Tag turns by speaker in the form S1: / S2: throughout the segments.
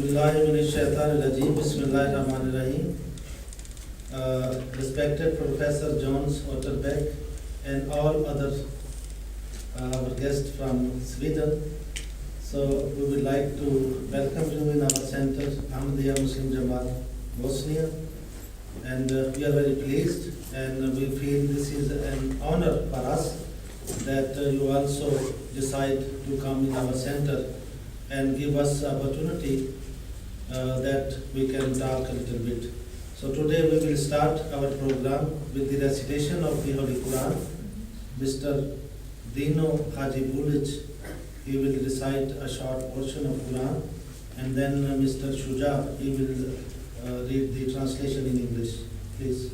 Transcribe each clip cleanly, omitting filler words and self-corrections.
S1: Bismillahirrahmanirrahim. Bismillahirrahmanirrahim. Respected Professor Jones Otterbeck and all other our guests from Sweden. So we would like to welcome you in our center, Ahmadiyya Muslim Jamaat, Bosnia. And we are very pleased and we feel this is an honor for us that you also decide to come in our center and give us opportunity that we can talk a little bit. So today we will start our program with the recitation of the Holy Quran. Mr. Dino Haji Bulich, he will recite a short portion of Quran, and then Mr. Shuja, he will read the translation in English. Please.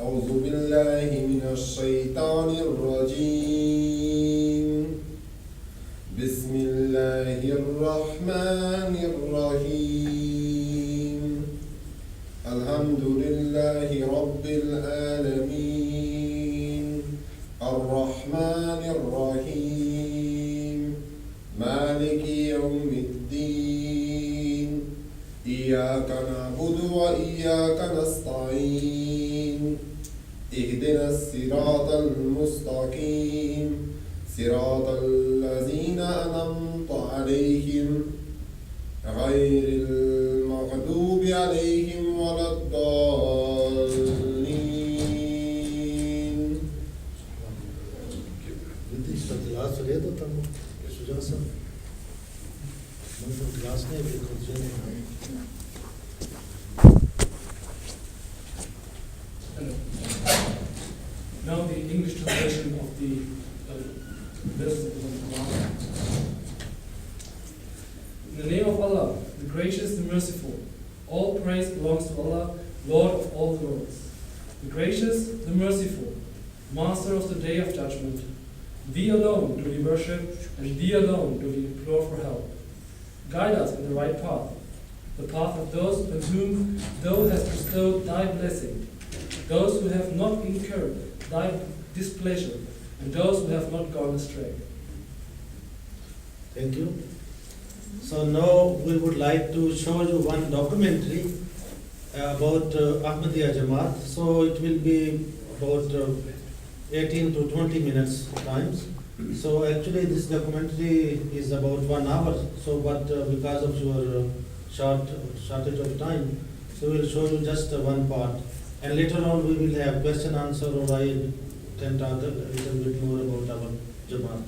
S2: أعوذ بالله من الشيطان الرجيم بسم الله الرحمن الرحيم الحمد لله رب العالمين الرحمن الرحيم مالك يوم الدين إياك نعبد وإياك نستعين اهدنا الصراط المستقيم صراط الذين أنعمت عليهم غير المغضوب عليهم ولا الضالين.
S3: Now the English translation of the verses of the Quran. In the name of Allah, the gracious, the merciful, all praise belongs to Allah, Lord of all the worlds. The gracious, the merciful, Master of the day of judgment. Thee alone do we worship, and Thee alone do we implore for help. Guide us in the right path, the path of those on whom Thou hast bestowed Thy blessing, those who have not incurred Thy displeasure, and those who have not gone astray.
S1: Thank you. So now we would like to show you one documentary about Ahmadiyya Jamaat. So it will be about 18 to 20 minutes times. So actually this documentary is about 1 hour. So but because of your shortage of time, so we'll show you just one part. And later on we will have question answer, or I can talk a little bit more about our Jamaat.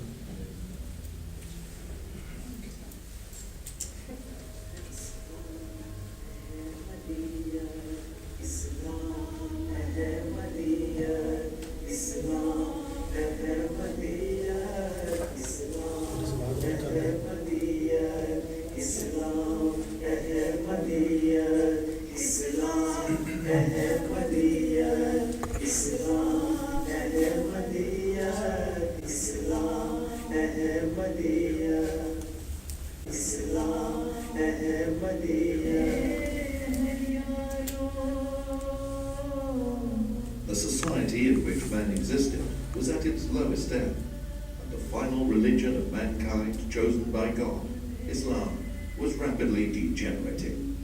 S4: The society in which man existed was at its lowest ebb, and the final religion of mankind chosen by God, Islam, was rapidly degenerating.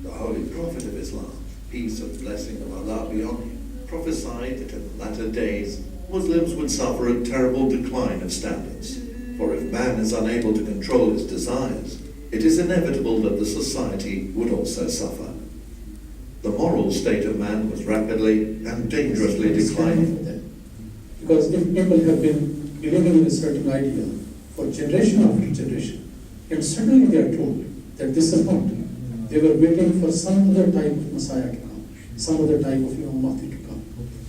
S4: The Holy Prophet of Islam, peace and blessing of Allah be on him, prophesied that in the latter days Muslims would suffer a terrible decline of standards. For if man is unable to control his desires, it is inevitable that the society would also suffer. The moral state of man was rapidly and dangerously declining.
S5: Because if people have been believing in a certain idea for generation after generation, and suddenly they are told that this is not, they were waiting for some other type of Messiah to come, some other type of Imam Mahdi to come.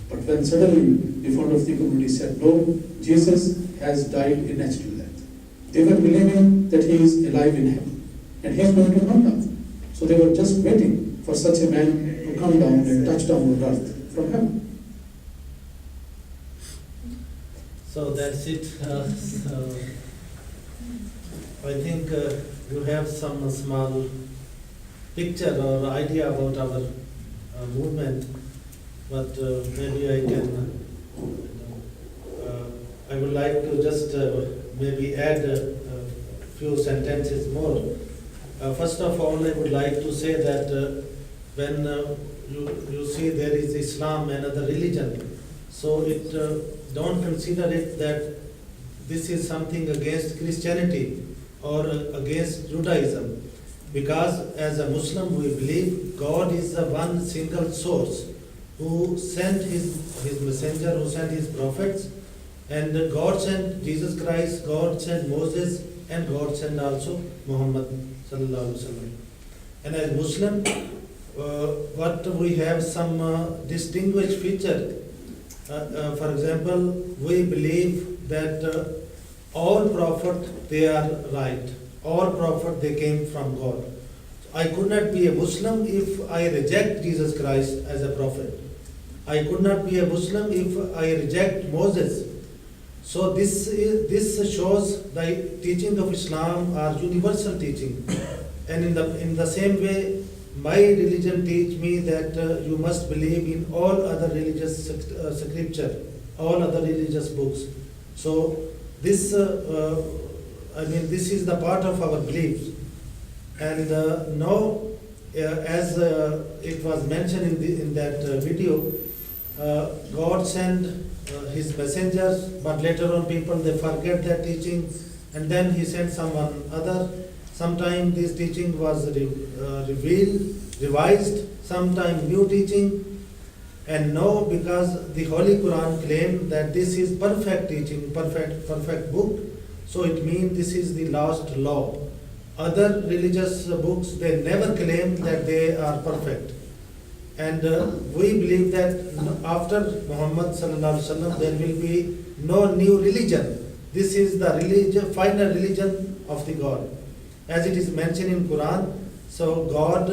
S5: But when suddenly the founder of the community said, no, Jesus has died a natural death, they were believing that he is alive in heaven, and he is going to come down. So they were just waiting for such a man to come down and touch down on earth from heaven.
S1: So that's it. I think you have some small picture or idea about our movement. but maybe I can, I would like to just maybe add a few sentences more. First of all, I would like to say that when you see there is Islam, another religion, so it don't consider it that this is something against Christianity or against Judaism, because as a Muslim we believe God is the one single source who sent his messenger, who sent his prophets, and God sent Jesus Christ, God sent Moses, and God sent also Muhammad sallallahu alaihi wasallam. And as Muslim, what we have some distinguished feature. For example, we believe that all prophets, they are right. All prophets, they came from God. I could not be a Muslim if I reject Jesus Christ as a prophet. I could not be a Muslim if I reject Moses. So this shows the teaching of Islam are universal teaching. And in the same way, my religion teach me that you must believe in all other religious scripture, all other religious books. So this, this is the part of our beliefs. And now, as it was mentioned in that video, God sent His messengers, but later on people they forget that teaching, and then He sent someone other. Sometimes this teaching was revealed, revised, sometimes new teaching, and now because the Holy Quran claimed that this is perfect teaching, perfect book, so it means this is the last law. Other religious books, they never claim that they are perfect. And we believe that after Muhammad sallallahu alaihi wasallam, there will be no new religion. This is the religion, final religion of the God. As it is mentioned in Quran, so God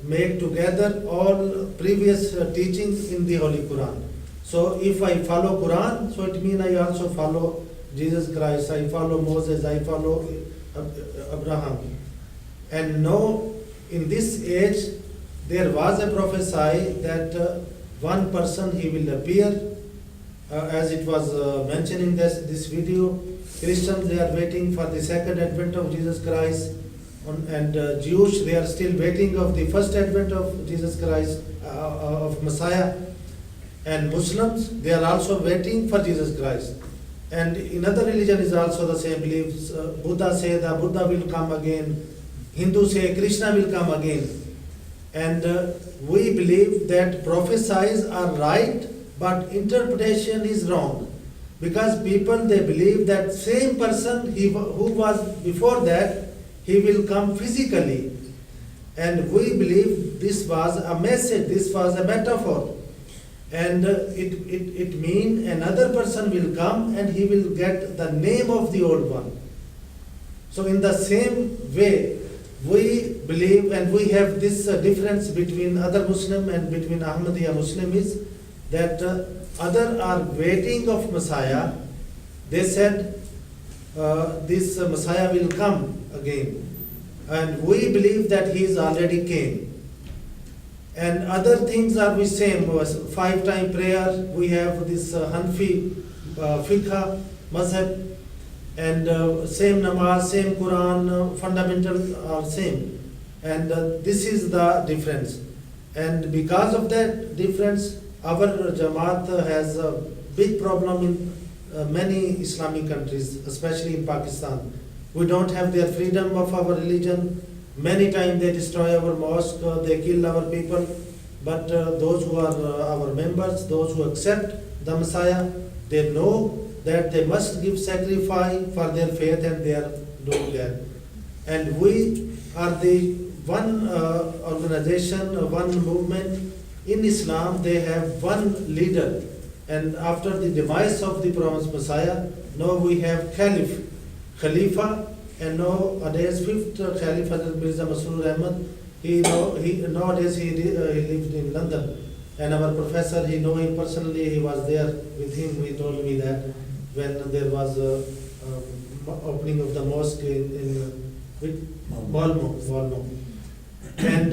S1: made together all previous teachings in the Holy Quran. So if I follow Quran, so it means I also follow Jesus Christ, I follow Moses, I follow Abraham. And now in this age, there was a prophecy that one person he will appear, as it was mentioned in this video. Christians, they are waiting for the second advent of Jesus Christ, and Jewish, they are still waiting of the first advent of Jesus Christ, of Messiah. And Muslims, they are also waiting for Jesus Christ. And in other religion is also the same beliefs. Buddha say that Buddha will come again. Hindu say Krishna will come again. And we believe that prophecies are right, but interpretation is wrong. Because people, they believe that same person who was before that, he will come physically. And we believe this was a message, this was a metaphor. And it means another person will come and he will get the name of the old one. So in the same way, we believe, and we have this difference between other Muslim and between Ahmadiyya Muslim is that other are waiting of Messiah. They said this Messiah will come again. And we believe that he is already came. And other things are the same. 5-time prayer, we have this Hanfi Fiqh Mazhab, and same namaz, same Quran, fundamental are same. And this is the difference. And because of that difference, our Jamaat has a big problem in many Islamic countries, especially in Pakistan. We don't have their freedom of our religion. Many times they destroy our mosque, they kill our people. But those who are our members, those who accept the Messiah, they know that they must give sacrifice for their faith, and they are doing that. And we are the one organization, one movement in Islam. They have one leader. And after the demise of the promised Messiah, now we have Khalifa, and nowadays fifth Caliph, Hazrat Mirza Masroor Ahmad. Nowadays he lived in London, and our professor, he know him personally. He was there with him. He told me that when there was a opening of the mosque in Balmo. And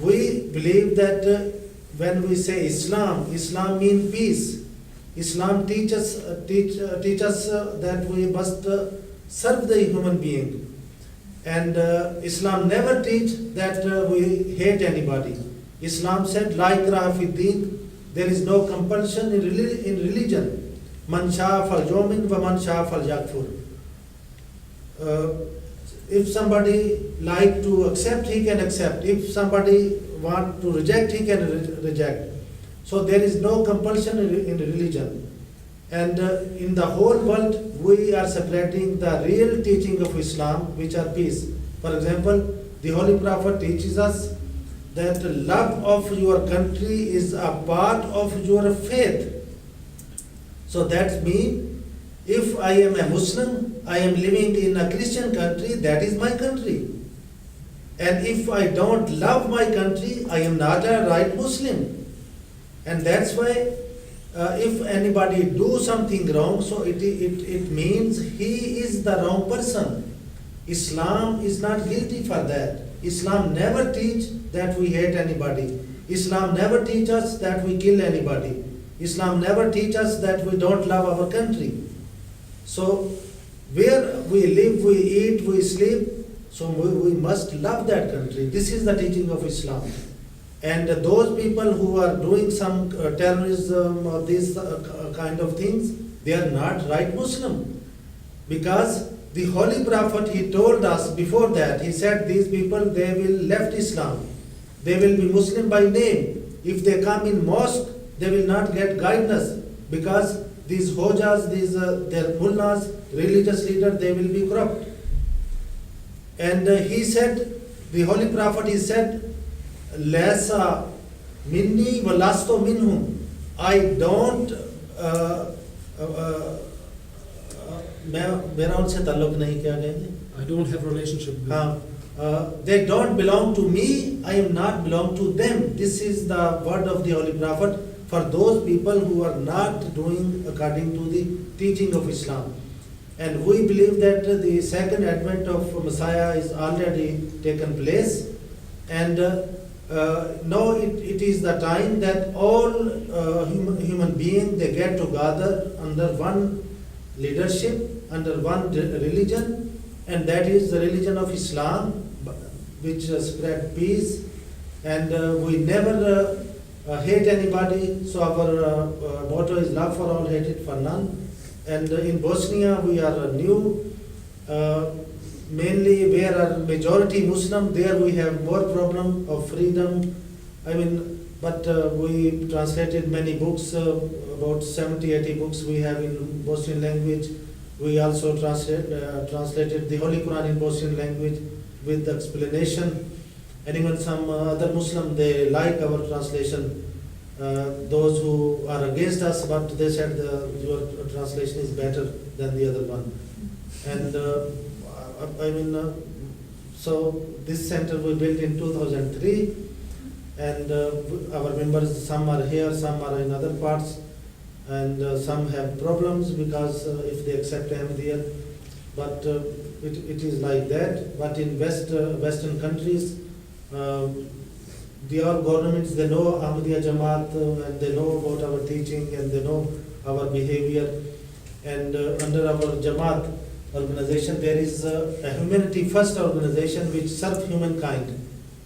S1: we believe that when we say Islam, Islam means peace. Islam teaches that we must serve the human being. And Islam never teach that we hate anybody. Islam said, La ikraha fi din, there is no compulsion in religion. Man sha'a fal yu'min wa man sha'a fal yakfur. If somebody like to accept, he can accept. If somebody want to reject, he can reject. So there is no compulsion in religion. And in the whole world, we are separating the real teaching of Islam, which are peace. For example, the Holy Prophet teaches us that love of your country is a part of your faith. So that means, if I am a Muslim, I am living in a Christian country, that is my country. And if I don't love my country, I am not a right Muslim. And that's why if anybody do something wrong, so it means he is the wrong person. Islam is not guilty for that. Islam never teach that we hate anybody. Islam never teach us that we kill anybody. Islam never teach us that we don't love our country. So where we live, we eat, we sleep, so we must love that country. This is the teaching of Islam. And those people who are doing some terrorism or these kind of things, they are not right Muslim. Because the Holy Prophet, he told us before that, he said these people, they will left Islam. They will be Muslim by name. If they come in mosque, they will not get guidance. Because these hojas, their mullahs, religious leaders, they will be corrupt. And he said, the Holy Prophet, he said, Lasa minni walasto minhum. I don't मेरा उनसे ताल्लुक नहीं, क्या कहेंगे?
S3: I don't have relationship with them.
S1: They don't belong to me, I am not belong to them. This is the word of the Holy Prophet for those people who are not doing according to the teaching of Islam. And we believe that the second advent of Messiah is already taken place. And now it is the time that all human beings, they get together under one leadership, under one religion, and that is the religion of Islam, which spread peace. And we never hate anybody, so our motto is love for all, hate it for none. And in Bosnia we are new, mainly where are majority Muslim, there we have more problem of freedom. But we translated many books, about 70-80 books we have in Bosnian language. We also translated the Holy Quran in Bosnian language with the explanation. And even some other Muslim, they like our translation. Those who are against us, but they said your translation is better than the other one. And so this center we built in 2003, and our members, some are here, some are in other parts, and some have problems because if they accept Ahmadiyya, but it is like that. But in Western countries, our governments, they know Ahmadiyya Jamaat, and they know about our teaching, and they know our behavior. And under our Jamaat organization, there is a humanity first organization which serves humankind.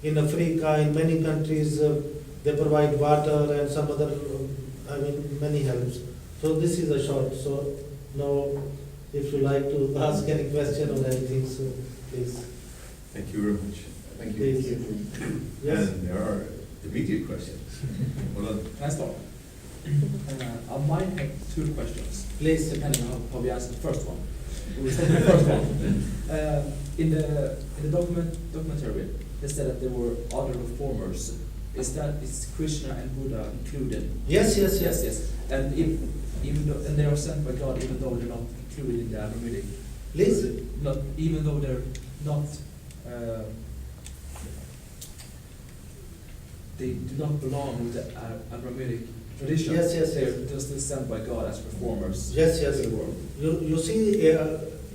S1: In Africa, in many countries, they provide water and some other, many helps. So this is a short. So now, if you like to ask any question or anything, so please.
S6: Thank you very much.
S2: Thank
S1: Please.
S2: you.
S1: Yes.
S6: And there are immediate questions. Well done.
S7: Can I start? I might have two questions,
S1: Please.
S7: depending on how we answer the first one. We'll start with the first one. In the documentary, they said that there were other reformers. Is Krishna and Buddha included?
S1: Yes.
S7: And and they are sent by God, even though they're not included in the Abrahamic.
S1: Please.
S7: Even though they're not. They do not belong with the Abrahamic tradition.
S1: Yes.
S7: They're just sent by God as reformers.
S1: Yes.
S7: To the world.
S1: You see,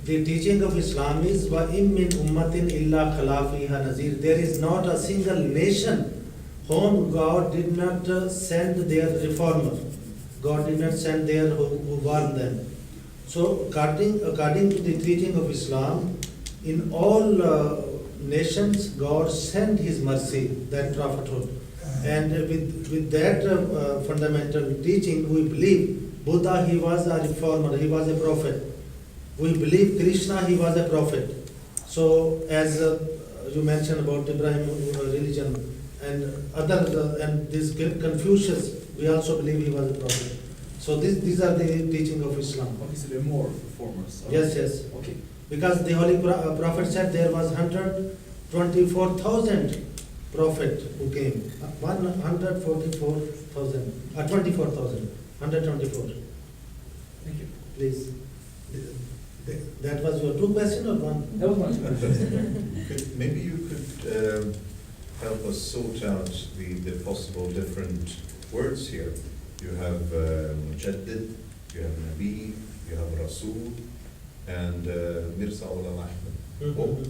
S1: the teaching of Islam is وَإِن مِّن أُمَّةٍ إِلَّا خَلَا فِيهَا نَذِيرٌ. There is not a single nation whom God did not send their reformer. God did not send their who warned them. So according to the teaching of Islam, in all nations, God sent His mercy, that prophethood. And with that fundamental teaching, we believe Buddha, he was a reformer, he was a prophet. We believe Krishna, he was a prophet. So as you mentioned about Ibrahim religion and other, and this Confucius, we also believe he was a prophet. So these are the teaching of Islam.
S7: Okay, so there are more reformers.
S1: Yes, yes.
S7: Okay.
S1: Because the Holy Prophet said there was 124,000 prophet who came. 144,000, 24,000, 124.
S7: Thank you.
S1: Please. That was your two questions or one?
S7: That was one question.
S6: Maybe you could help us sort out the possible different words here. You have Mujaddid, you have Nabi, you have Rasul, and Mirza Ghulam Ahmad.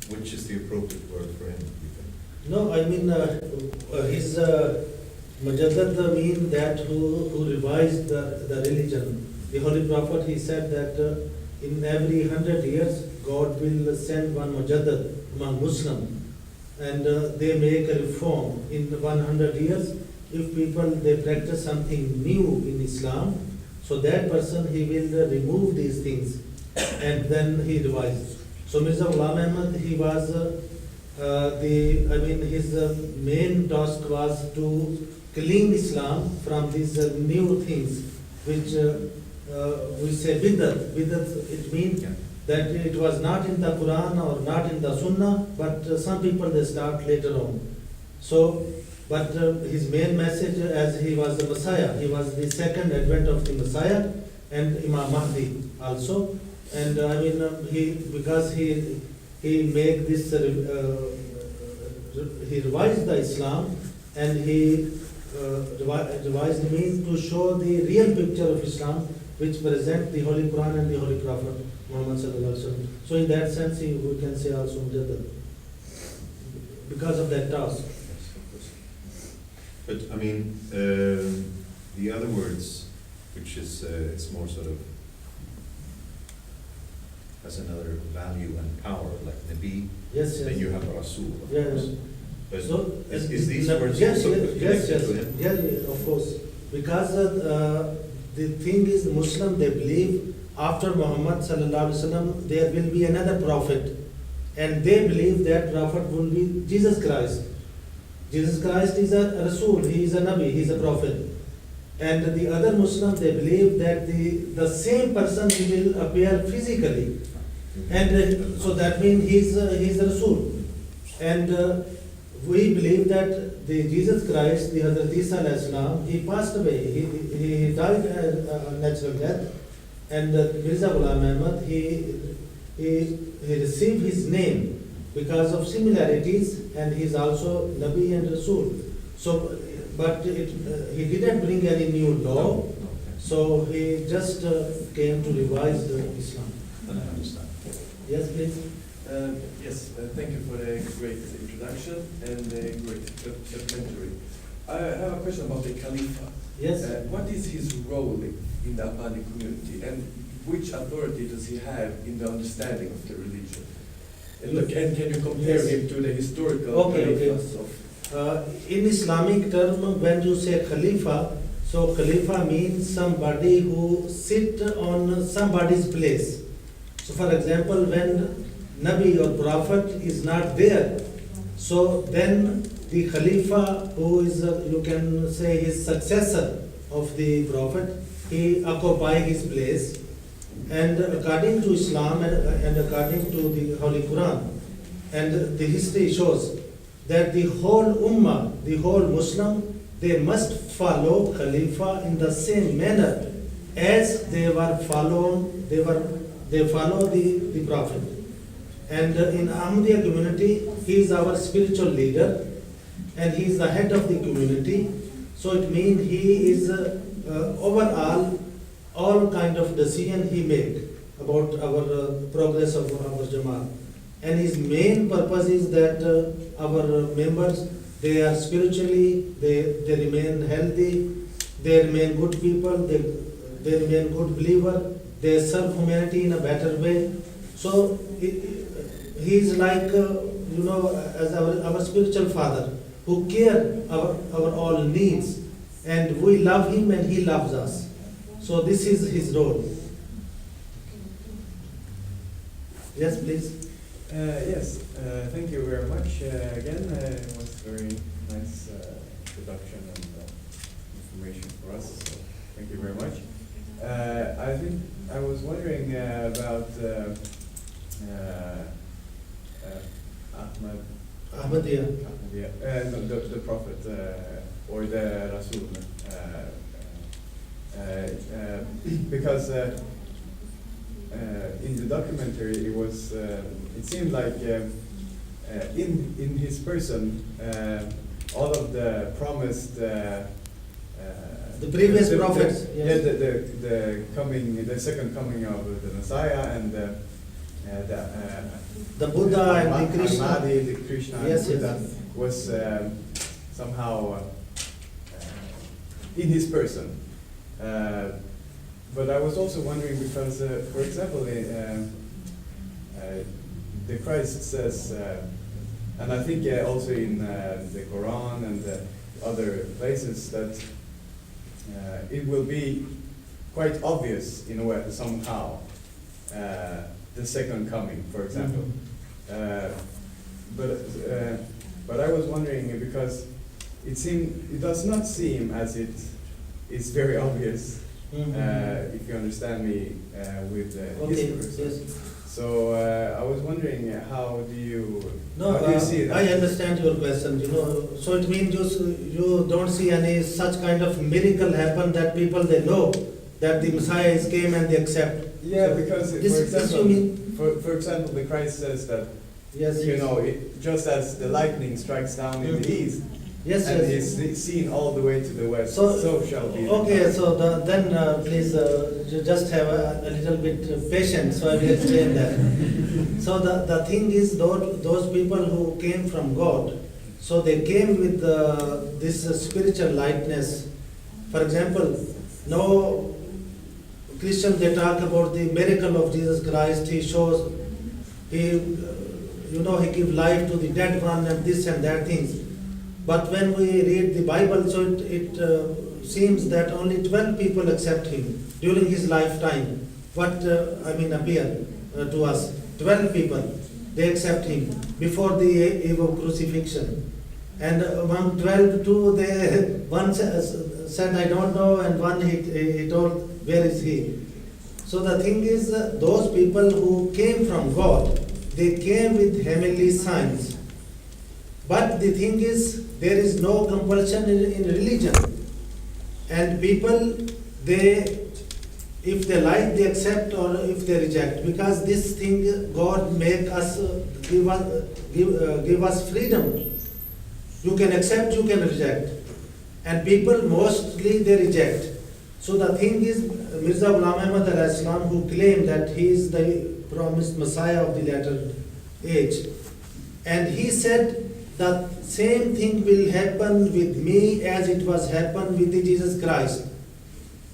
S6: Which is the appropriate word for him, you think?
S1: No, I mean, his Mujaddid mean that who revised the religion. The Holy Prophet, he said that in every 100 years, God will send one Mujaddid among Muslims, and they make a reform. In 100 years, if people, they practice something new in Islam, so that person, he will remove these things, and then he revises. So Mirza Ghulam Ahmad, he was his main task was to clean Islam from these new things, which we say bidat. Bidat, it means that it was not in the Quran or not in the Sunnah, but some people they start later on. So, but his main message, as he was the Messiah, he was the second advent of the Messiah, and Imam Mahdi also. And because he make this, he revised the Islam, and he revised means to show the real picture of Islam, which present the Holy Quran and the Holy Prophet Muhammad sallallahu alaihi wasallam. So in that sense, we can say also Mujaddid, because of that task.
S6: But I mean, the other words, which is it's more sort of has another value and power, like Nabi.
S1: Yes,
S6: Then
S1: yes.
S6: you have Rasul, of
S1: Yeah,
S6: course.
S1: yeah.
S6: But
S1: So,
S6: is these words
S1: yes,
S6: also
S1: yes,
S6: connected
S1: yes,
S6: to him?
S1: yes, of course. Because the thing is, Muslim, they believe after Muhammad sallallahu alaihi wasallam, there will be another prophet, and they believe that prophet will be Jesus Christ. Jesus Christ is a Rasul, he is a Nabi, he is a prophet. And the other Muslims, they believe that the same person, he will appear physically. And so that means he is a Rasul. And we believe that the Jesus Christ, the Hazrat Isa alayhi salam, he passed away. He died a natural death. And Mirza Ghulam Ahmad, he received his name because of similarities, and he is also Nabi and Rasul. So, but he didn't bring any new law. So he just came to revise the Islam.
S6: I understand.
S1: Yes, please.
S8: Thank you for the great introduction and the great documentary. I have a question about the Khalifa.
S1: Yes.
S8: What is his role in the Ahmadi community, and which authority does he have in the understanding of the religion? And can you compare
S1: Yes.
S8: him to the historical
S1: Okay.
S8: Khalifas of?
S1: In Islamic term, when you say Khalifa, so Khalifa means somebody who sit on somebody's place. So for example, when Nabi or Prophet is not there, so then the Khalifa, who is, you can say, his successor of the Prophet, he occupy his place. And according to Islam and according to the Holy Quran, and the history shows that the whole Ummah, the whole Muslim, they must follow Khalifa in the same manner as they follow the Prophet. And in Ahmadiyya community, he is our spiritual leader, and he is the head of the community. So it means he is overall, all kind of decision he make about our progress of our Jamaat. And his main purpose is that our members, They are spiritually, they remain healthy, they remain good people, they remain good believer, they serve humanity in a better way. So he is like, as our spiritual father, who care our all needs, and we love him and he loves us. So this is his role. Yes, please.
S9: Yes, thank you very much. Again, it was very nice introduction and information for us, so thank you very much. I think I was wondering about
S1: Ahmadiyya.
S9: the prophet or the Rasul, because in the documentary it seemed like in his person all of the promised
S1: The previous prophets. Yes.
S9: the second coming of the Messiah and
S1: The Buddha and the Krishna.
S9: Ahmadi, the Krishna
S1: Yes,
S9: and Buddha
S1: yes.
S9: was somehow in his person. But I was also wondering because, for example, the Christ says, and I think also in the Quran and other places that it will be quite obvious in a way somehow the second coming, for example. But I was wondering because it does not seem as it is very obvious. If you understand me with
S1: Okay,
S9: his person.
S1: yes.
S9: So I was wondering how do you see that?
S1: I understand your question, so it means you don't see any such kind of miracle happen that people they know that the Messiah is came and they accept.
S9: Yeah,
S1: So
S9: because
S1: this you mean?
S9: for example, the Christ says that
S1: Yes, yes.
S9: just as the lightning strikes down in the east
S1: Yes,
S9: and
S1: yes.
S9: is seen all the way to the west,
S1: So,
S9: so shall be. the
S1: Okay,
S9: coming.
S1: so then please just have a little bit patience, so I will explain that. So the thing is, those people who came from God, so they came with this spiritual lightness. For example, now Christians, they talk about the miracle of Jesus Christ. He shows, he give life to the dead one and this and that things. But when we read the Bible, so it seems that only 12 people accept him during his lifetime. Appear to us. 12 people, they accept him before the eve of crucifixion. And among 12, one said, I don't know, and one he told, where is he? So the thing is, those people who came from God, they came with heavenly signs. But the thing is, there is no compulsion in religion. And people, if they like, they accept, or if they reject. Because this thing, God make us, give us freedom. You can accept, you can reject. And people, mostly they reject. So the thing is, Mirza Ghulam Ahmad alayhi salam, who claimed that he is the promised Messiah of the latter age. And he said that same thing will happen with me as it was happened with the Jesus Christ.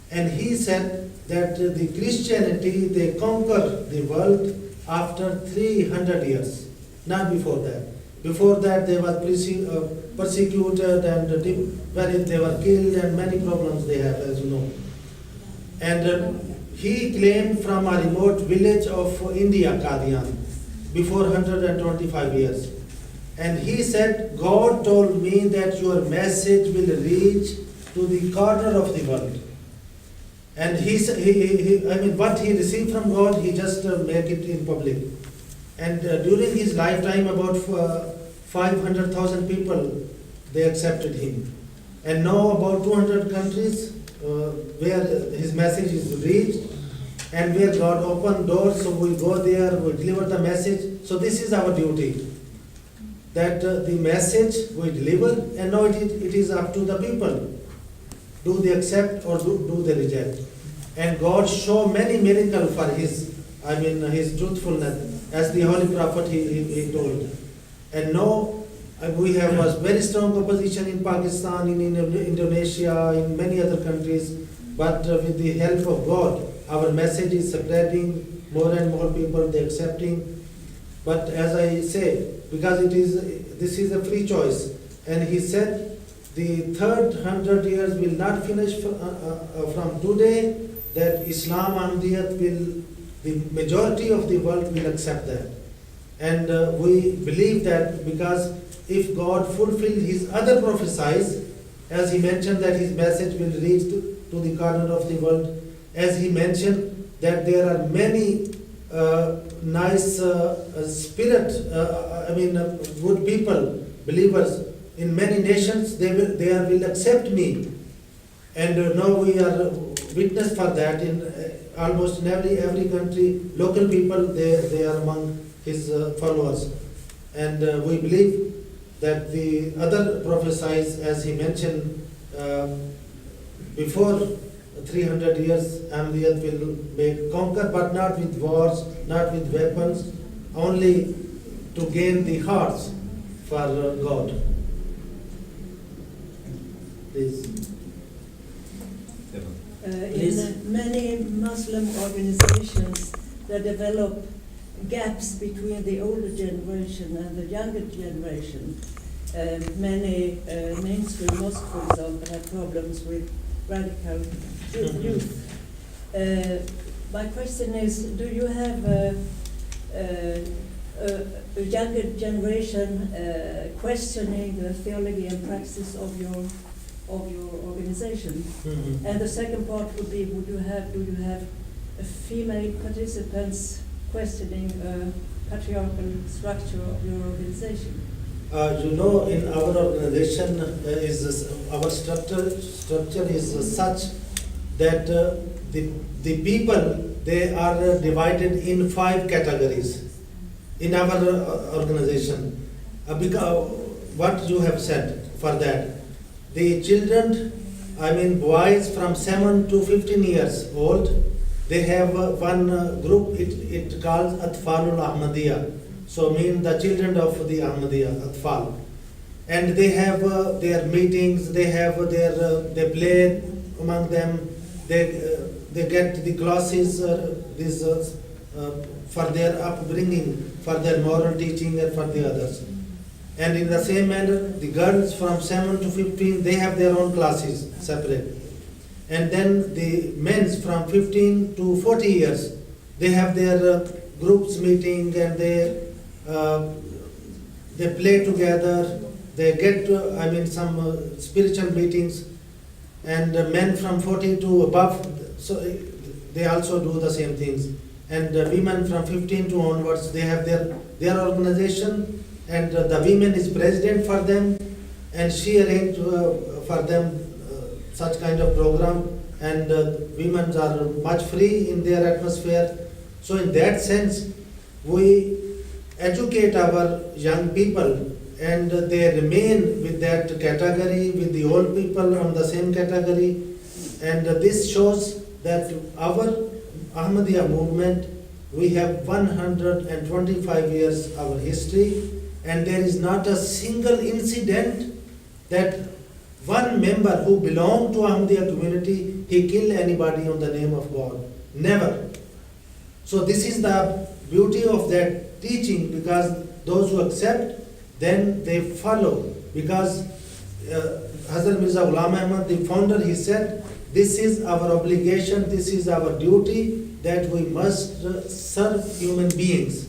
S1: And he said that the Christianity, they conquer the world after 300 years, not before that. Before that, they were persecuted and they were killed, and many problems they have, as you know. And he claimed from a remote village of India, Qadian, before 125 years. And he said, God told me that your message will reach to the corner of the world. And what he received from God, he just make it in public. And during his lifetime, about 500,000 people, they accepted him. And now about 200 countries where his message is reached, and where God opened doors, so we go there, we deliver the message. So this is our duty, that the message we deliver, and now it is up to the people. Do they accept or do they reject? And God show many miracles for his truthfulness, as the Holy Prophet he told. And now we have a very strong opposition in Pakistan, in Indonesia, in many other countries, but with the help of God, our message is spreading, more and more people they accepting. But as I say, because this is a free choice, and he said the third 100 years will not finish from today, that Islam Ahmadiyyat will, the majority of the world will accept that. And we believe that because if God fulfills his other prophecies, as he mentioned that his message will reach to the corner of the world, as he mentioned that there are many nice good people, believers in many nations, they will accept me. And now we are witness for that in almost in every country, local people, they are among his followers. And we believe that the other prophecies, as he mentioned, before 300 years, Ahmadiyyat will be conquered, but not with wars, not with weapons, only to gain the hearts for God. Please.
S10: In many Muslim organizations, they develop gaps between the older generation and the younger generation. Many mainstream mosques, for example, have problems with radical youth. My question is, do you have a younger generation questioning the theology and praxis of your organization?
S1: Mm-hmm.
S10: And the second part would be, do you have female participants questioning patriarchal structure of your organization?
S1: In our organization, our structure is such that the people, they are divided in 5 categories in our organization. Because what you have said for that, the children, boys from 7 to 15 years old, they have one group, it calls Atfalul Ahmadiyya. So mean the children of the Ahmadiyya, Atfal. And they have their meetings, they they play among them, they get the classes for their upbringing, for their moral teaching and for the others. And in the same manner, the girls from 7 to 15, they have their own classes separate. And then the men from 15 to 40 years, they have their groups meeting and they play together, they get some spiritual meetings, and men from 40 to above, so they also do the same things. And women from 15 to onwards, they have their organization, and the women is president for them, and she arranged for them such kind of program, and women are much free in their atmosphere. So in that sense, we educate our young people, and they remain with that category, with the old people on the same category. And this shows that our Ahmadiyya movement, we have 125 years our history, and there is not a single incident that one member who belonged to Ahmadiyya community, he killed anybody on the name of God. Never. So this is the beauty of that teaching, because those who accept, then they follow. Because Hazrat Mirza Ghulam Ahmad, the founder, he said, this is our obligation, this is our duty, that we must serve human beings.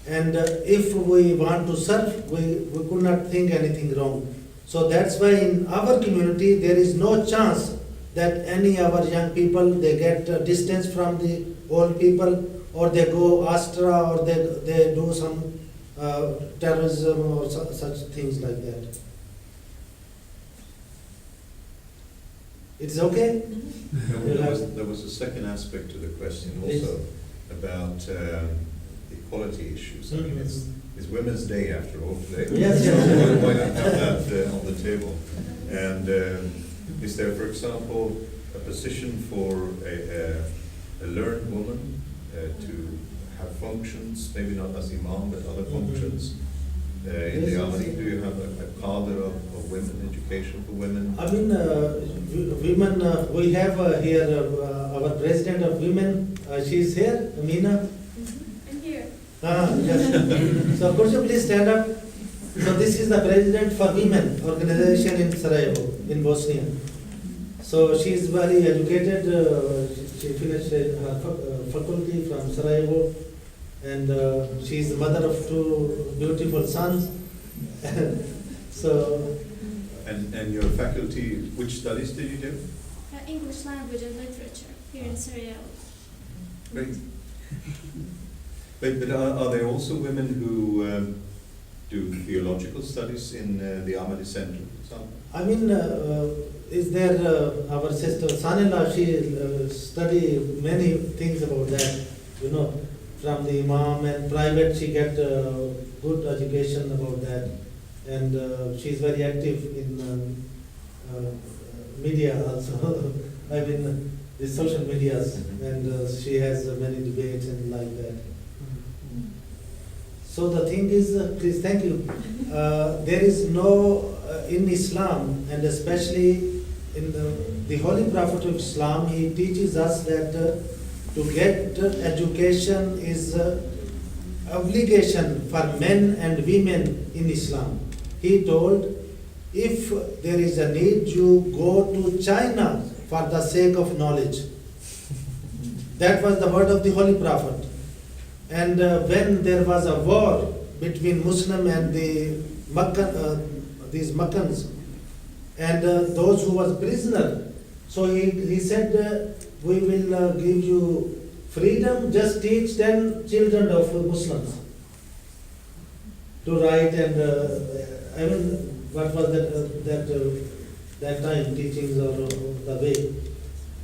S1: And if we want to serve, we could not think anything wrong. So that's why in our community, there is no chance that any of our young people, they get distance from the old people, or they go Astra, or they do some terrorism or such things like that. It's okay?
S6: There was a second aspect to the question also about equality issues. I mean, it's Women's Day after all today.
S1: Yes.
S6: Why not have that on the table? And is there, for example, a position for a learned woman to have functions, maybe not as imam, but other functions in the Ahmadi? Do you have a cadre of women, education for women?
S1: I mean, women, we have here our president of women, she's here, Amina.
S11: I'm here.
S1: Yes. So could you please stand up? So this is the president for women organization in Sarajevo, in Bosnia. So she is very educated, she finished her faculty from Sarajevo, and she is the mother of two beautiful sons. So.
S6: And your faculty, which studies did you do?
S11: English language and literature here in Sarajevo.
S6: Great. But are there also women who do theological studies in the Ahmadi Center, for example?
S1: I mean, is there our sister Sanila, she study many things about that, you know, from the Imam, and private she get good education about that, and she is very active in media also. I mean, the social medias, and she has many debates and like that. So the thing is, please, thank you. There is no, in Islam, and especially in the Holy Prophet of Islam, he teaches us that to get education is obligation for men and women in Islam. He told, if there is a need, you go to China for the sake of knowledge. That was the word of the Holy Prophet. And when there was a war between Muslim and the these Makkans, and those who was prisoner, so he said, we will give you freedom, just teach 10 children of Muslims to write, and I mean, what was that time teachings or the way,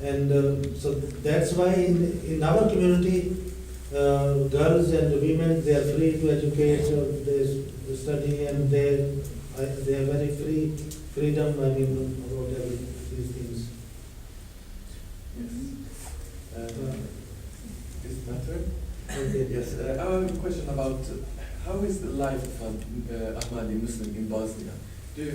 S1: and so that's why in our community, girls and women, they are free to educate, they study, and they have very freedom, I mean, about these things.
S8: Yes. Is it my turn?
S1: Okay.
S8: Yes. I have a question about how is the life of an Ahmadi Muslim in Bosnia? Do you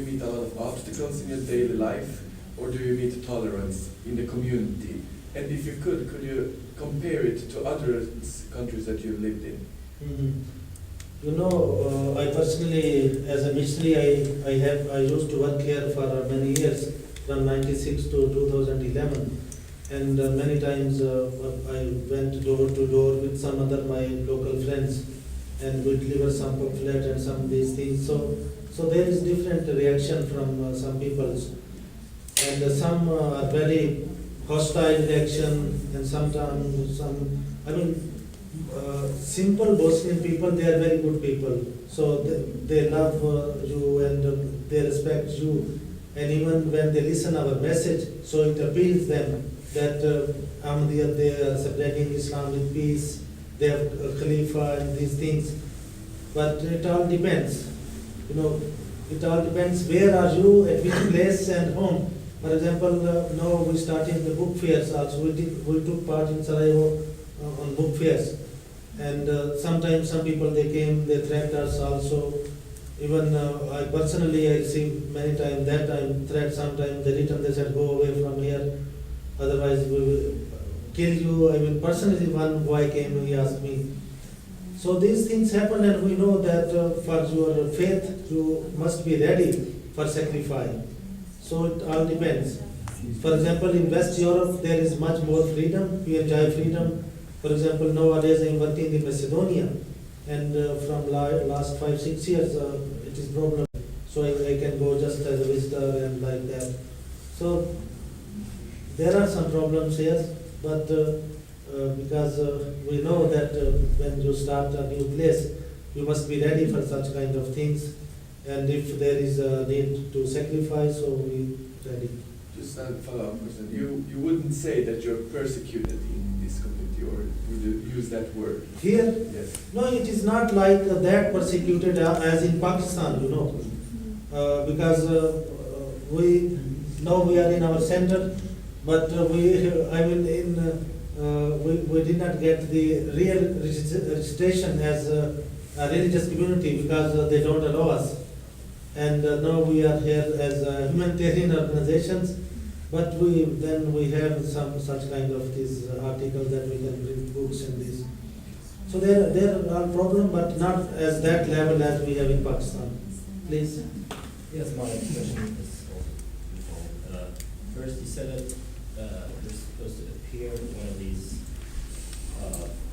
S8: meet a lot of obstacles in your daily life, or do you meet tolerance in the community? And if you could you compare it to other countries that you've lived in?
S1: Mm-hmm. You know, I personally, as a missionary, I used to work here for many years, from 96 to 2011, and many times I went door to door with some other my local friends, and we deliver some pamphlet and some of these things. So there is different reaction from some peoples, and some are very hostile reaction, and sometimes simple Bosnian people, they are very good people. So they love you, and they respect you, and even when they listen our message, so it appeals them that Ahmadiyya, they are spreading Islam with peace, they have Khalifa and these things. But it all depends, you know, it all depends where are you, at which place and home. For example, now we started the book fairs also. We took part in Sarajevo on book fairs, and sometimes some people they came, they threatened us also. Even I personally see many times that time threat. Sometimes they return, they said go away from here, otherwise we will kill you. I mean personally, one boy came and he asked me. So these things happen, and we know that for your faith you must be ready for sacrifice. So it all depends. For example, in West Europe, there is much more freedom. We enjoy freedom. For example, nowadays I am working in Macedonia, and from last 5-6 years, it is problem. So I can go just as a visitor and like that. So there are some problems here, but because we know that when you start a new place, you must be ready for such kind of things. And if there is a need to sacrifice, so we ready.
S8: Just a follow-up question. You wouldn't say that you're persecuted in this community, or would you use that word?
S1: Here?
S8: Yes.
S1: No, it is not like that persecuted as in Pakistan, you know. Because we are in our center, but we did not get the real registration as religious community because they don't allow us. And now we are here as humanitarian organizations, but we have some such kind of these articles that we can bring books and this. So there are problems, but not as that level as we have in Pakistan. Please.
S12: Yes, my question is also twofold. First, you said that there's supposed to appear one of these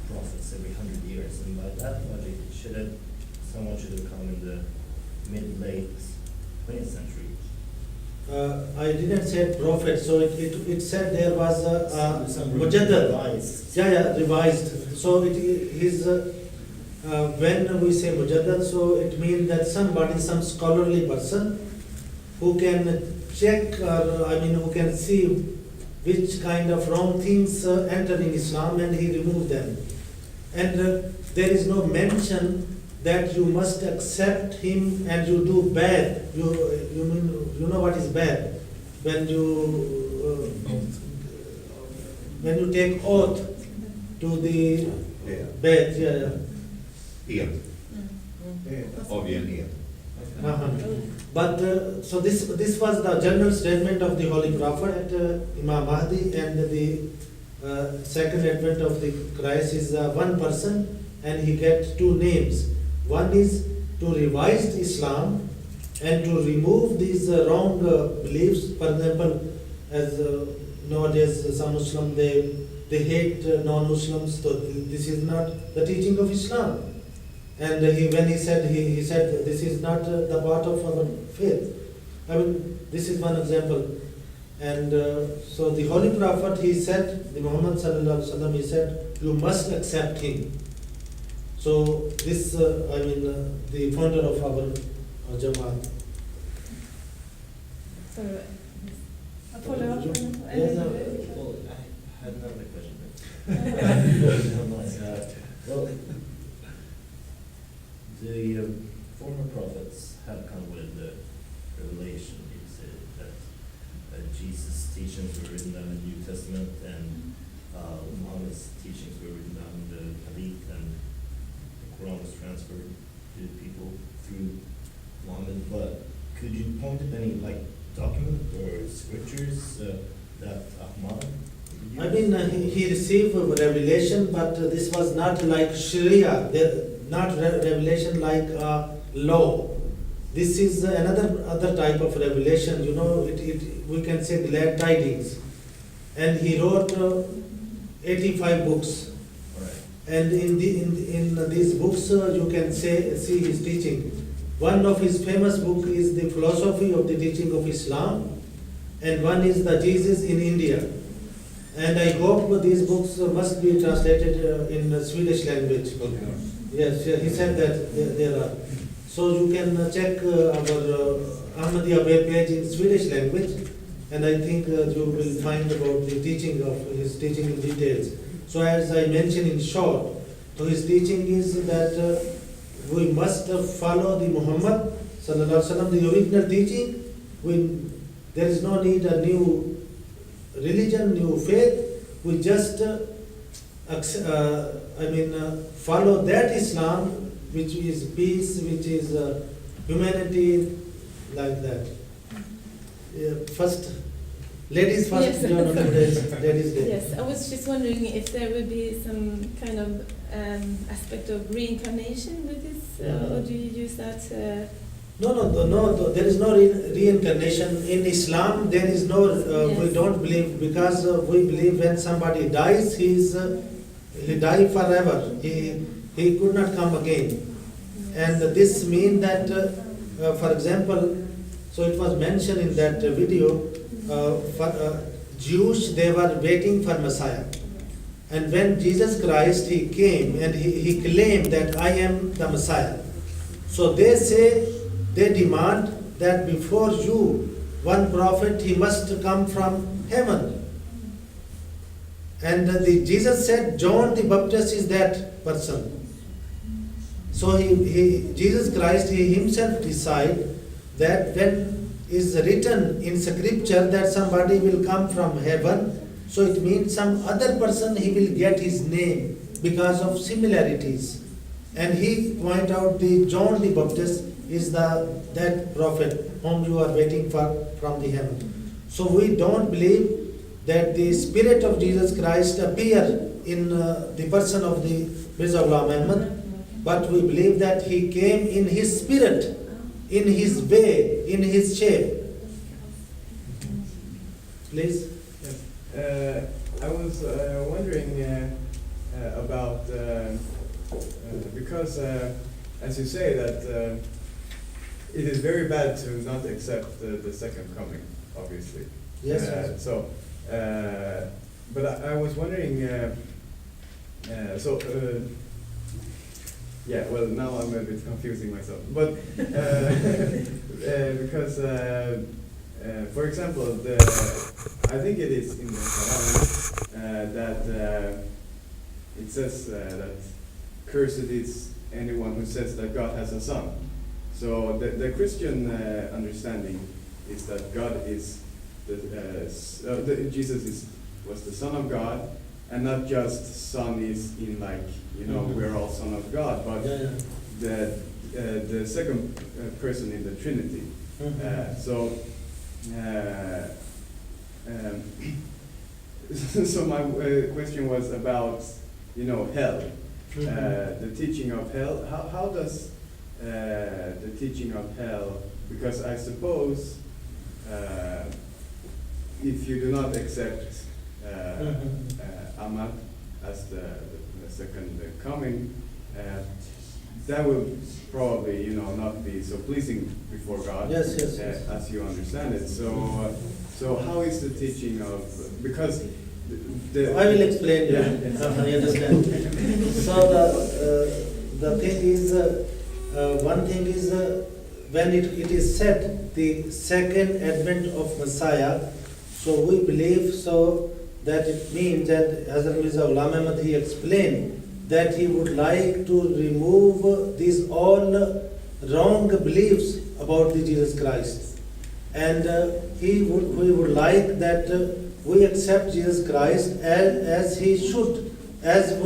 S12: prophets every 100 years, and by that logic, someone should have come in the mid-late 20th century.
S1: I didn't say prophet, so it said there was a
S12: Some
S1: mujaddad.
S12: revised.
S1: Yeah, revised. So it is when we say mujaddad, so it means that somebody, some scholarly person who can check, or who can see which kind of wrong things enter in Islam, and he removed them. And there is no mention that you must accept him and you do bad. You know what is bad? When you take oath to the
S6: Yeah.
S1: bad, yeah.
S6: Ed. Avge en ed.
S1: Uh-huh. But so this was the general statement of the Holy Prophet, Imam Mahdi, and the second advent of the Christ is one person, and he gets two names. One is to revise Islam and to remove these wrong beliefs. For example, as nowadays some Muslims they hate non-Muslims, so this is not the teaching of Islam. And when he said this is not the part of our faith. This is one example. And so the Holy Prophet, he said, the Muhammad sallallahu alaihi wasallam, he said, you must accept him. So this, the founder of our Jamaat.
S10: So, a follow-up?
S1: Yes,
S12: Well, I had another question. Well, the former prophets have come with the revelation. You say that Jesus' teachings were written down in the New Testament, and Muhammad's teachings were written down in the Hadith, and the Quran was transferred to people through Muhammad. But could you point at any document or scriptures that Ahmad used?
S1: He received a revelation, but this was not like Sharia, not revelation like law. This is other type of revelation. We can say glad tidings. And he wrote 85 books.
S12: All right.
S1: And in these books, you can see his teaching. One of his famous book is the philosophy of the teaching of Islam, and one is the Jesus in India. And I hope these books must be translated in the Swedish language. Yes, he said that there are. So you can check our Ahmadiyya web page in Swedish language, and I think you will find about the teaching of his teaching in details. So as I mentioned in short, so his teaching is that we must follow the Muhammad sallallahu alaihi wasallam, the original teaching. There is no need a new religion, new faith. We just follow that Islam, which is peace, which is humanity, like that. First, ladies first.
S13: Yes.
S1: Ladies day.
S13: Yes, I was just wondering if there would be some kind of aspect of reincarnation with this, or do you use that?
S1: No, there is no reincarnation. In Islam, there is no, we don't believe, because we believe when somebody dies, he dies forever. He could not come again. And this means that, for example, so it was mentioned in that video, Jews, they were waiting for Messiah. And when Jesus Christ, he came and he claimed that I am the Messiah. So they demand that before you, one prophet, he must come from heaven. And Jesus said, John the Baptist is that person. So Jesus Christ, he himself decided that when is written in scripture that somebody will come from heaven, so it means some other person, he will get his name because of similarities. And he point out the John the Baptist is that prophet whom you are waiting for from the heaven. So we don't believe that the Spirit of Jesus Christ appear in the person of the Mirza Ghulam Ahmad, but we believe that he came in his spirit, in his way, in his shape. Please.
S9: I was wondering about, because as you say that it is very bad to not accept the second coming, obviously.
S1: Yes, yes.
S9: But I was wondering, yeah, well, now I'm a bit confusing myself. But because, for example, I think it is in the Quran that it says that cursed is anyone who says that God has a son. So the Christian understanding is that God is Jesus was the Son of God, and not just Son is in like, you know, we're all Son of God, but the second person in the Trinity. So my question was about, you know, hell, the teaching of hell. How does the teaching of hell, because I suppose if you do not accept Ahmad as the second coming, that will probably, you know, not be so pleasing before God.
S1: Yes.
S9: As you understand it. So how is the teaching of, because
S1: I will explain.
S9: Yeah.
S1: I understand. So the thing is, one thing is when it is said the second advent of Messiah. So we believe so that it means that Hazrat Mirza Ghulam Ahmad, he explained that he would like to remove these all wrong beliefs about the Jesus Christ, and we would like that we accept Jesus Christ as we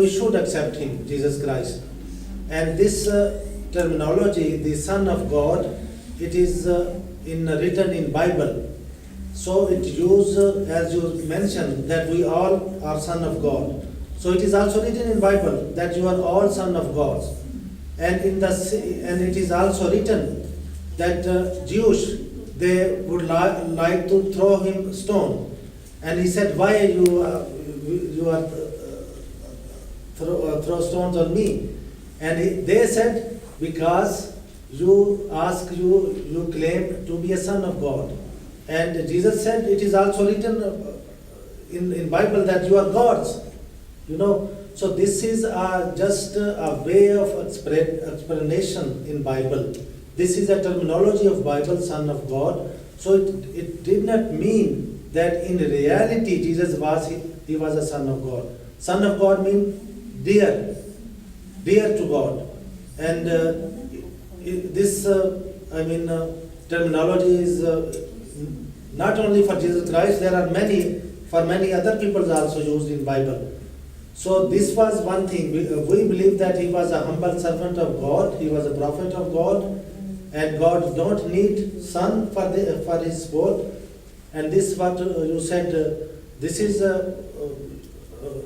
S1: should accept him, Jesus Christ. And this terminology, the Son of God, it is written in Bible. So it uses, as you mentioned, that we all are son of God. So it is also written in Bible that you are all son of God. And it is also written that Jews, they would like to throw him stone. And he said, why you are throw stones on me? And they said, because you claim to be a son of God. And Jesus said, it is also written in Bible that you are gods. You know, so this is just a way of explanation in Bible. This is a terminology of Bible, Son of God. So it did not mean that in reality Jesus was a Son of God. Son of God means dear to God. And this terminology is not only for Jesus Christ, there are many other people also used in Bible. So this was one thing. We believe that he was a humble servant of God, he was a prophet of God, and God don't need son for his sport. And this what you said, this is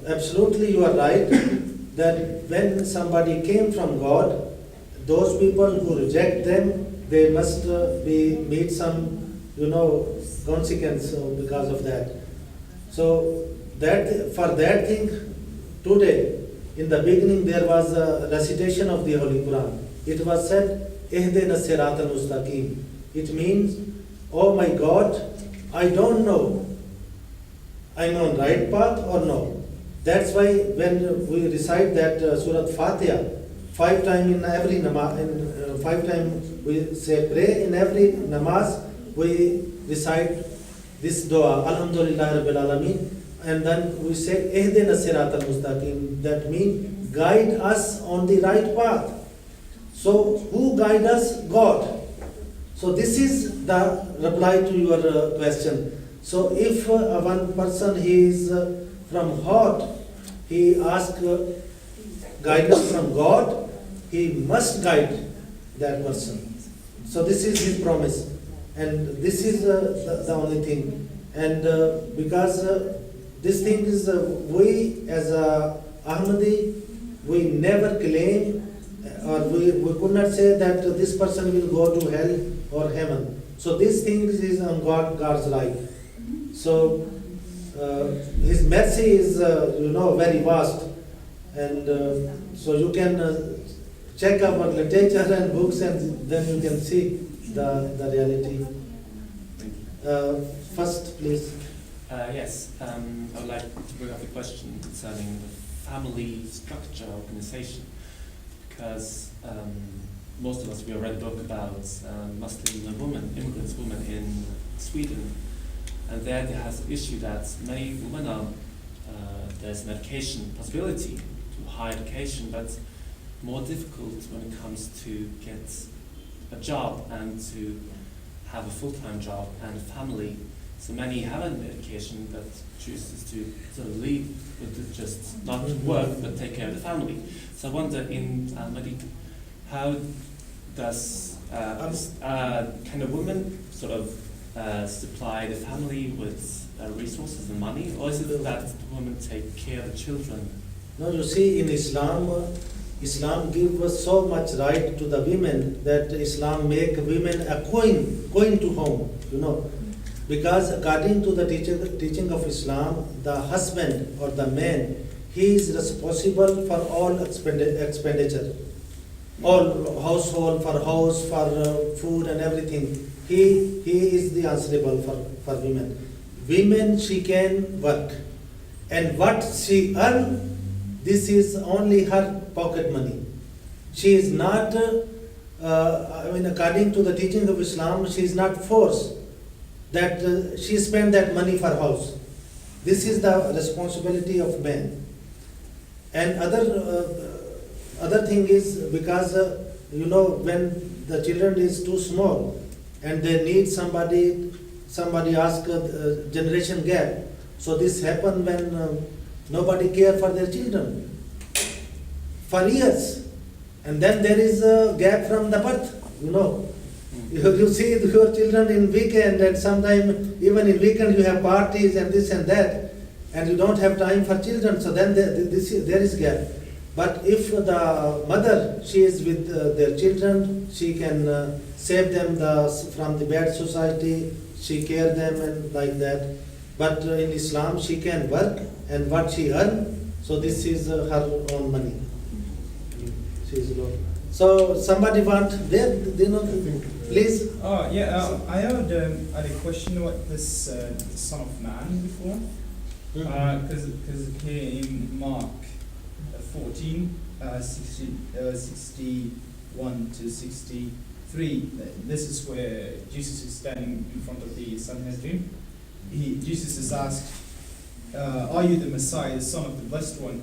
S1: absolutely you are right, that when somebody came from God, those people who reject them, they must meet some, consequence because of that. So for that thing, today, in the beginning, there was a recitation of the Holy Quran. It was said, Ihdina Sirat al-Mustaqim. It means, oh my God, I don't know, I'm on right path or no. That's why when we recite that Surah Fatiha, 5 times in every namaz, 5 times we say pray in every namaz, we recite this dua, Alhamdulillah Rabbil Alameen, and then we say Ihdina Sirat al-Mustaqim. That means guide us on the right path. So who guide us? God. So this is the reply to your question. So if one person he is from heart, he asks guidance from God, he must guide that person. So this is his promise, and this is the only thing. And because this thing is, we as a Ahmadi, we never claim or we could not say that this person will go to hell or heaven. So this thing is on God's right. So His mercy is, very vast, and so you can check our literature and books, and then you can see the reality. First, please.
S14: Yes, I would like to bring up a question concerning the family structure organization, because most of us, we already read a book about Muslim women, immigrant women in Sweden, and there has an issue that many women are, there's an education possibility to higher education, but more difficult when it comes to get a job and to have a full-time job and a family. So many have an education but chooses to sort of leave, but to just not work but take care of the family. So I wonder, in Ahmadi, how does kind of women sort of supply the family with resources and money, or is it that the women take care of the children?
S1: No, you see, in Islam, Islam gives us so much right to the women that Islam make women a queen to home, Because according to the teaching of Islam, the husband or the man, he is responsible for all expenditure, all household, for house, for food and everything. He is the answerable for women. Women, she can work, and what she earn, this is only her pocket money. She is not, according to the teaching of Islam, she is not forced that she spend that money for house. This is the responsibility of man. And other thing is, because when the children is too small and they need somebody ask a generation gap. So this happen when nobody care for their children for years, and then there is a gap from the birth. You see your children in weekend, and sometimes even in weekend you have parties and this and that, and you don't have time for children. So then there is gap. But if the mother, she is with their children, she can save them from the bad society. She care them and like that. But in Islam, she can work, and what she earn, so this is her own money. She is low. So somebody want there, please.
S15: I had a question about this Son of Man before, because here in Mark 14, 61 to 63, this is where Jesus is standing in front of the Sanhedrin. Jesus is asked, "Are you the Messiah, the Son of the Blessed One?"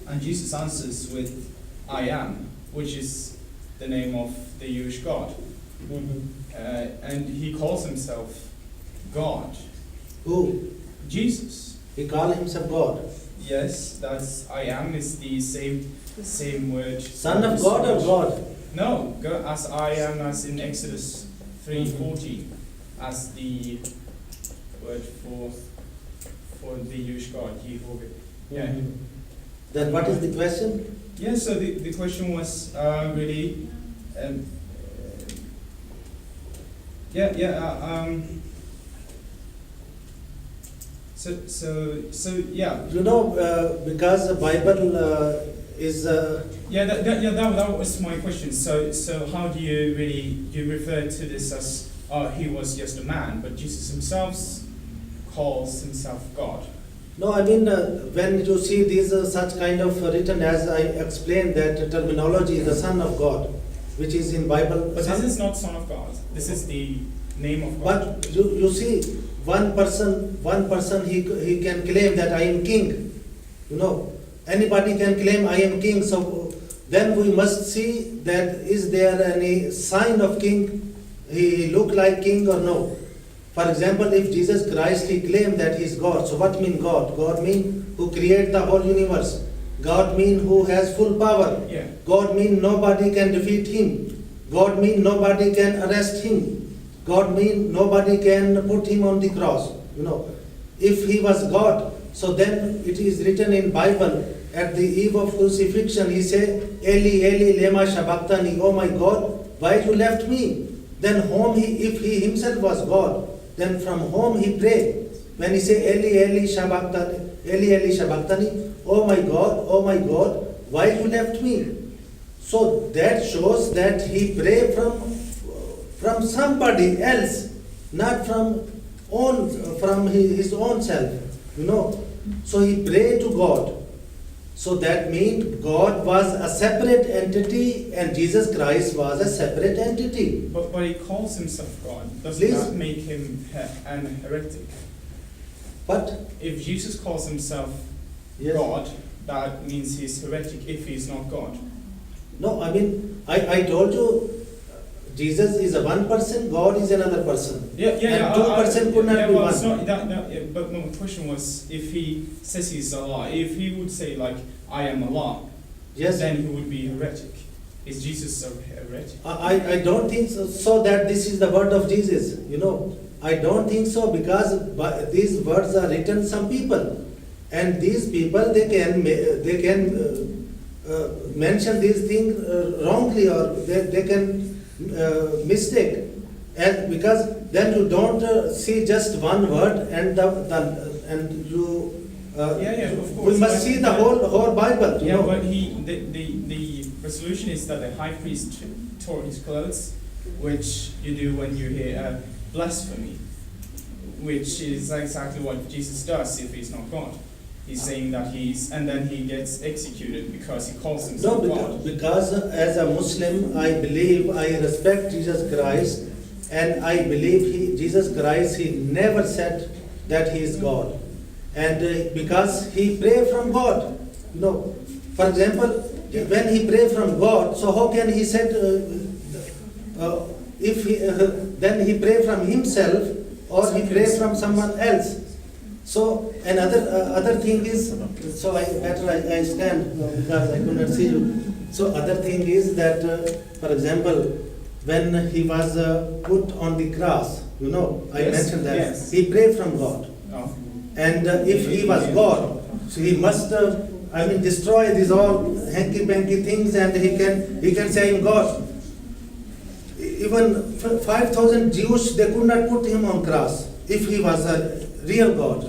S15: And Jesus answers with, "I am," which is the name of the Jewish God. And he calls himself God.
S1: Who?
S15: Jesus.
S1: He calls himself God.
S15: Yes, that's I am is the same word.
S1: Son of God or God?
S15: No, as I am, as in Exodus 3:14, as the word for the Jewish God, Jehovah. Yeah.
S1: Then what is the question?
S15: Yeah, so the question was really, So yeah.
S1: Because the Bible is.
S15: That was my question. So how do you refer to this as he was just a man, but Jesus himself calls himself God?
S1: No, I mean when you see these such kind of written, as I explained, that terminology, the Son of God, which is in Bible.
S15: But this is not Son of God. This is the name of God.
S1: But you see, one person he can claim that I am king. Anybody can claim I am king. So then we must see that is there any sign of king? He look like king or no? For example, if Jesus Christ, he claimed that he is God, so what mean God? God mean who created the whole universe. God means who has full power.
S15: Yeah.
S1: God means nobody can defeat him. God means nobody can arrest him. God means nobody can put him on the cross. If he was God, so then it is written in Bible, at the eve of crucifixion, he said, Eli, Eli, lema sabachthani, oh my God, why you left me? Then if he himself was God, then from whom he prayed? When he said, Eli, Eli, sabachthani, oh my God, why you left me? So that shows that he prayed from somebody else, not from his own self, So he prayed to God. So that means God was a separate entity and Jesus Christ was a separate entity.
S15: But he calls himself God. Doesn't
S1: Please?
S15: that make him an heretic?
S1: But
S15: if Jesus calls himself
S1: yes.
S15: God, that means he's heretic if he's not God.
S1: No, I mean, I told you, Jesus is a one person, God is another person. And 2% could not be
S15: well,
S1: one.
S15: it's not but my question was, if he says he's Allah, if he would say like, I am Allah,
S1: Yes.
S15: then he would be heretic. Is Jesus a heretic?
S1: I don't think so that this is the word of Jesus, I don't think so, because these words are written some people. And these people, they can mention these things wrongly, or they can mistake, and because then you don't see just one word and you
S15: of course.
S1: we must see the whole Bible.
S15: But the resolution is that the high priest tore his clothes, which you do when you hear blasphemy, which is exactly what Jesus does if he's not God. He's saying that and then he gets executed because he calls himself God.
S1: Because as a Muslim, I respect Jesus Christ, and I believe Jesus Christ, he never said that he is God. And because he prayed from God, for example, when he prayed from God, so how can he said, then he prayed from himself, or he prayed from someone else? So other thing is, so I stand because I could not see you. So other thing is that, for example, when he was put on the cross, I mentioned that
S15: yes.
S1: he prayed from God, and if he was God, so he must destroy these all hanky-panky things, and he can say in God. Even 5,000 Jews, they could not put him on cross if he was a real God,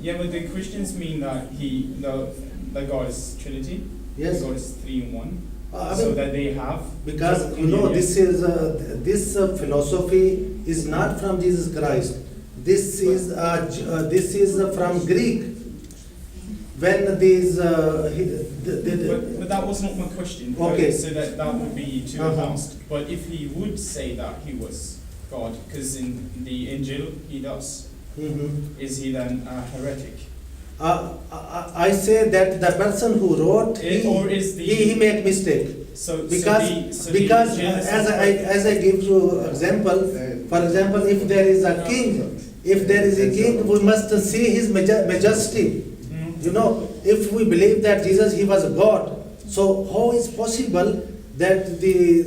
S15: Yeah, but the Christians mean that that God is Trinity.
S1: Yes.
S15: God is 3 in 1. So that they have.
S1: Because this philosophy is not from Jesus Christ. This is from Greek. When these
S15: but that was not my question.
S1: Okay.
S15: So that would be too advanced. But if he would say that he was God, because in the Injil he does.
S1: Mm-hmm.
S15: Is he then a heretic?
S1: I say that the person who wrote, he make mistake. Because as I give you example, for example, if there is a king, we must see his majesty. If we believe that Jesus, he was God, so how is possible that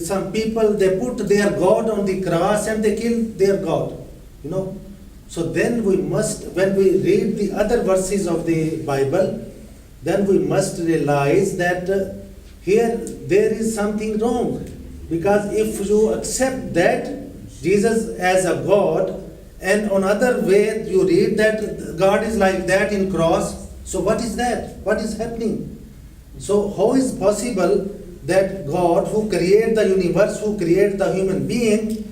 S1: some people, they put their God on the cross and they kill their God? So then we must, when we read the other verses of the Bible, then we must realize that here there is something wrong. Because if you accept that Jesus as a God, and on other way you read that God is like that in cross, so what is that? What is happening? So how is possible that God, who created the universe, who created the human being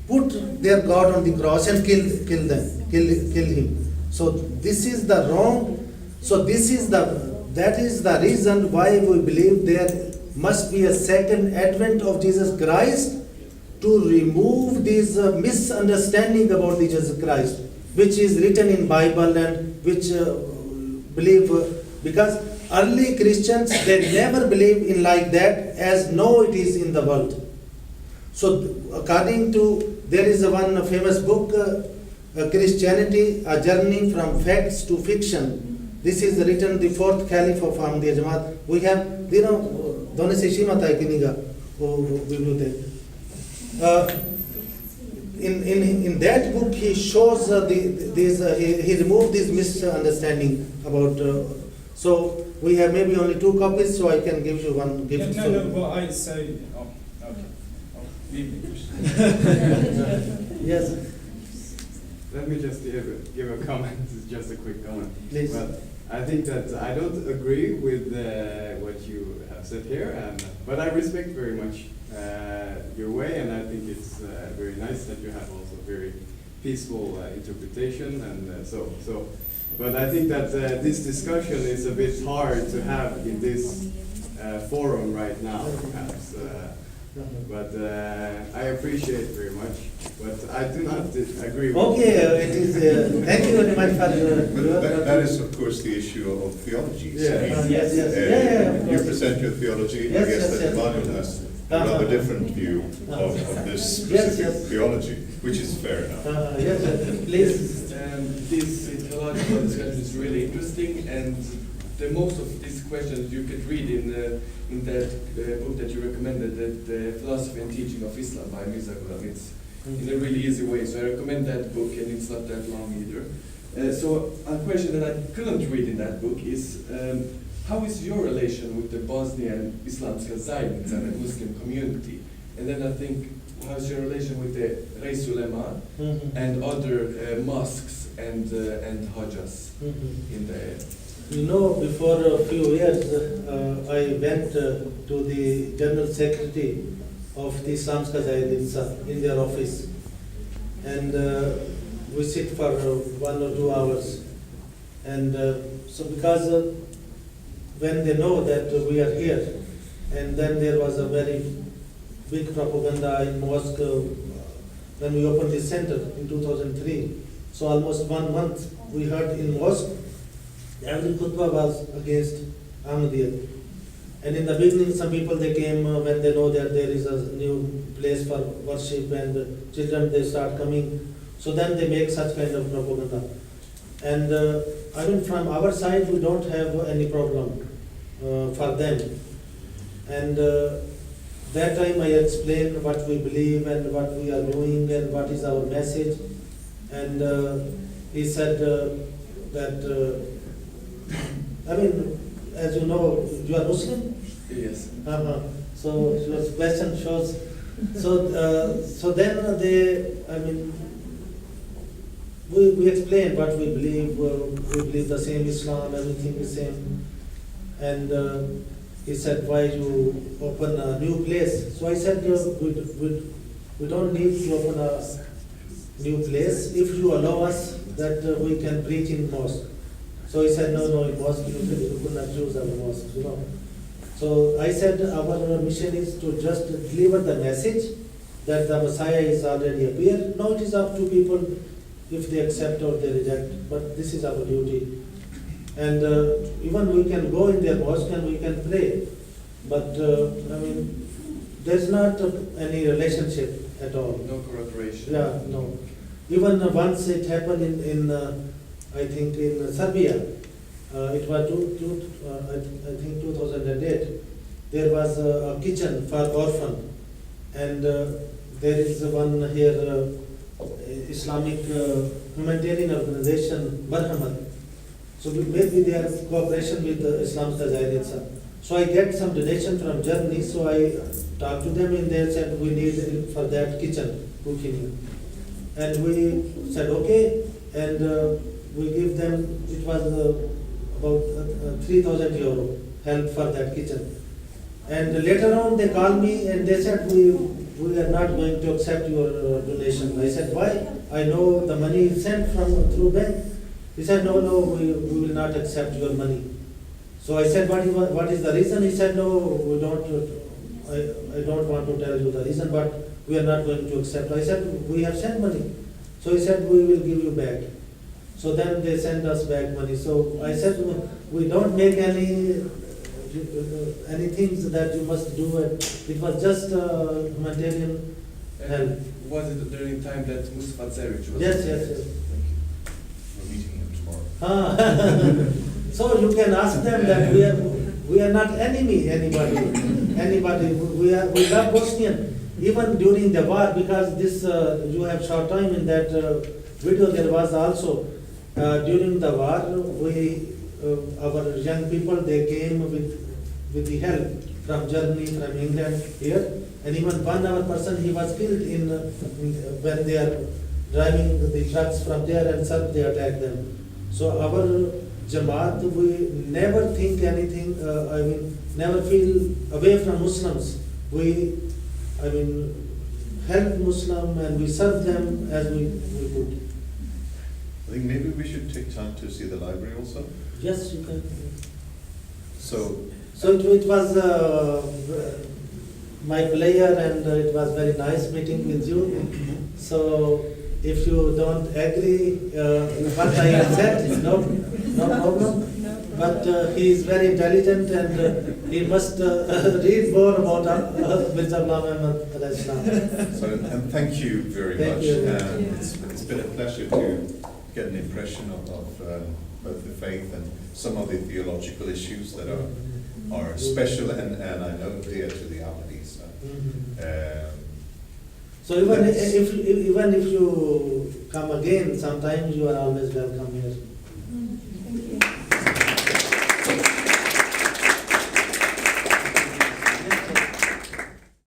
S1: put their God on the cross and kill him? So this is the wrong. So that is the reason why we believe there must be a second advent of Jesus Christ to remove this misunderstanding about Jesus Christ, which is written in Bible and which believe, because early Christians, they never believe in like that as no it is in the world. So according to, there is one famous book, Christianity, A Journey from Facts to Fiction. This is written the fourth caliph of Ahmadiyya Jamaat. We have, you know, Dona se shi mata kiniga, in that book he shows he removed this misunderstanding about. So we have maybe only 2 copies, so I can give you one gift.
S15: No, but I say, okay. Leave the question.
S1: Yes.
S9: Let me just give a comment, just a quick comment.
S1: Please.
S9: Well, I think that I don't agree with what you have said here, but I respect very much your way, and I think it's very nice that you have also very peaceful interpretation, and so. But I think that this discussion is a bit hard to have in this forum right now, perhaps. But I appreciate very much, but I do not agree with
S1: Okay, it is. Thank you very much for
S6: That is, of course, the issue of theology.
S9: Yeah.
S1: Yes. Yeah,
S6: You present your theology.
S1: Yes,
S6: I guess
S1: yes,
S6: that
S1: yes.
S6: Manuel has a rather different view of this specific theology, which is fair enough.
S1: Yes, please.
S8: This theological discussion is really interesting, and the most of these questions you could read in that book that you recommended, the Philosophy and Teaching of Islam by Mirza Ghulam. It's in a really easy way, so I recommend that book, and it's not that long either. So a question that I couldn't read in that book is, how is your relation with the Bosnian Islamska Zajednica and the Muslim community? And then I think, how's your relation with the Reis Ulema and other mosques and Hajjas in the...
S1: You know, before a few years, I went to the General Secretary of the Islamska Zajednica in their office, and we sit for 1 or 2 hours. And so because when they know that we are here, and then there was a very big propaganda in mosque when we opened this center in 2003. So almost 1 month we heard in mosque, every khutbah was against Ahmadiyya. And in the beginning, some people they came when they know that there is a new place for worship and children they start coming. So then they make such kind of propaganda. And I mean, from our side, we don't have any problem for them. And that time I explained what we believe and what we are doing and what is our message. And he said that, I mean, as you know, you are Muslim?
S8: Yes.
S1: So your question shows. So then they, I mean, we explained what we believe. We believe the same Islam, everything is same. And he said, why you open a new place? So I said, we don't need to open a new place if you allow us that we can preach in mosque. So he said, no, in mosque you could not choose our mosque, you know. So I said, our mission is to just deliver the message that the Messiah is already appeared. Now it is up to people if they accept or they reject, but this is our duty. And even we can go in their mosque and we can pray, but I mean, there's not any relationship at all.
S8: No corroboration.
S1: Yeah, no. Even once it happened in I think in Serbia, it was I think 2008. There was a kitchen for orphan, and there is one here Islamic humanitarian organization, Barhamad. So maybe they have cooperation with the Islamska Zajednica. So I get some donation from Germany, so I talked to them and they said we need for that kitchen cooking. And we said okay, and we give them, it was about 3,000 euro help for that kitchen. And later on they called me and they said we are not going to accept your donation. I said why? I know the money is sent through bank. He said, no, we will not accept your money. So I said, what is the reason? He said, no, we don't, I don't want to tell you the reason, but we are not going to accept. I said, we have sent money. So he said, we will give you back. So then they sent us back money. So I said, we don't make any things that you must do. It was just humanitarian help.
S8: Was it during time that Mustafa Zeric was?
S1: Yes.
S6: We're meeting him tomorrow.
S1: So you can ask them that we are not anybody. We love Bosnian. Even during the war, because this, you have short time in that video, there was also, during the war, our young people, they came with the help from Germany, from England here, and even one our person, he was killed when they are driving the trucks from there and Serb, they attack them. So our Jamaat, we never think anything, never feel away from Muslims. We, help Muslim and we serve them as we could.
S6: I think maybe we should take time to see the library also.
S1: Yes, you can.
S6: So
S1: it was my pleasure, and it was very nice meeting with you. So if you don't agree what I have said, no problem. But he is very intelligent, and he must read more about Mirza Ghulam Ahmad al-Islam.
S6: So, and thank you very
S1: Thank
S6: much.
S1: you.
S6: It's been a pleasure to get an impression of both the faith and some of the theological issues that are special and I know dear to the Ahmadis.
S1: So even if you come again, sometimes you are always welcome here.